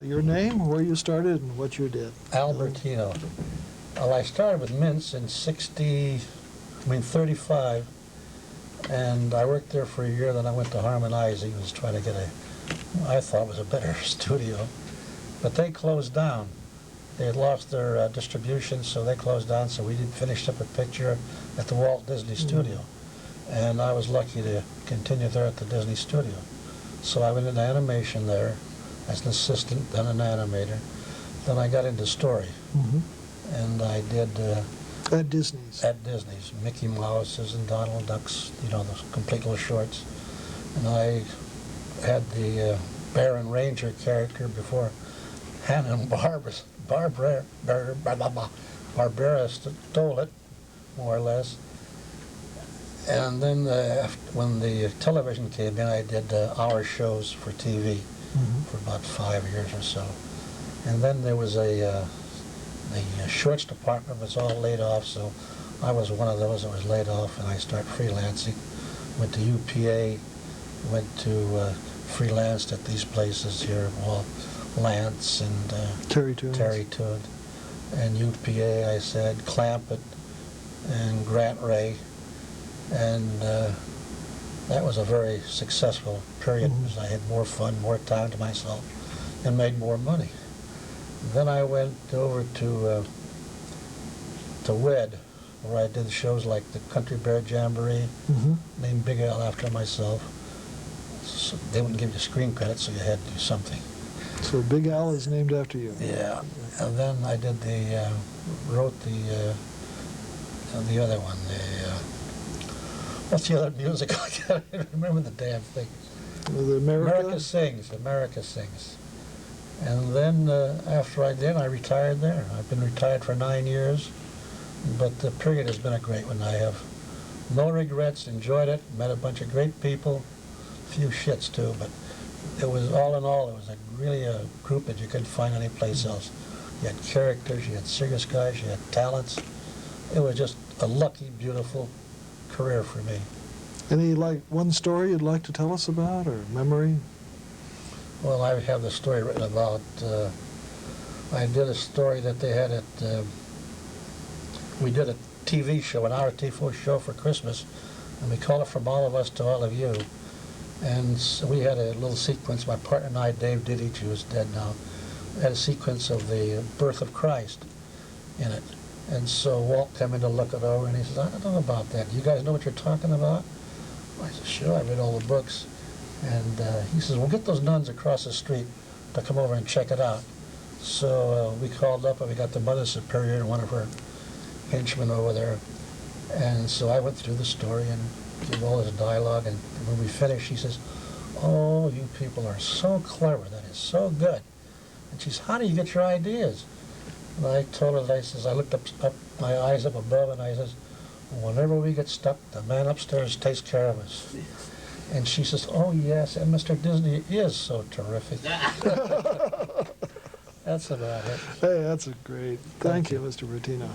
Your name, where you started, and what you did. Bertino. Well, I started with Mintz in 35, and I worked there for a year. Then I went to Harmonize. Was trying to get I thought was a better studio, but they closed down. They had lost their distribution, so they closed down. So we finished up a picture at the Walt Disney Studio, and I was lucky to continue there at the Disney Studio. So I went into animation there as an assistant, then an animator. Then I got into story, and I did at Disney's. At Disney's, Mickey Mouse's and Donald Ducks, you know, the complete little shorts. And I had the Bear and Ranger character before Hannah and Barbara stole it, more or less. And then when the television came in, I did hour shows for TV for about 5 years or so. And then there was the shorts department was all laid off, so I was one of those that was laid off, and I started freelancing. Went to UPA, went to freelanced at these places here, well, Lance and Terry Toon. And UPA, I said, Clampett and Grant Ray. And that was a very successful period because I had more fun, more time to myself, and made more money. Then I went over to WED, where I did shows like the Country Bear Jamboree, named Big Al after myself. So they wouldn't give you screen credit, so you had to do something. So Big Al is named after you. Yeah, and then I did wrote the other one, what's the other musical? I can't even remember the damn thing. The America Sings. And then after I did, I retired there. I've been retired for 9 years, but the period has been a great one. I have no regrets, enjoyed it, met a bunch of great people, a few shits too, but it was all in all, it was really a group that you couldn't find anyplace else. You had characters, you had serious guys, you had talents. It was just a lucky, beautiful career for me. Any one story you'd like to tell us about, or memory? Well, I have the story written about, I did a story that they had we did a TV show, an hour TV show for Christmas, and we called it From All of Us to All of You. And so we had a little sequence, my partner and I, Dave Didich, who's dead now, had a sequence of the birth of Christ in it. And so Walt came in to look it over, and he says, I don't know about that. You guys know what you're talking about? I said, sure, I read all the books. And he says, well, get those nuns across the street to come over and check it out. So we called up, and we got the Mother Superior and one of her henchmen over there. And so I went through the story and did all this dialogue, and when we finished, she says, oh, you people are so clever. That is so good. And she says, how do you get your ideas? And I told her that I looked up my eyes up above, and I says, whenever we get stuck, the man upstairs takes care of us. And she says, oh yes, and Mr. Disney is so terrific. That's about it. Hey, that's great. Thank you, Mr. Bertino.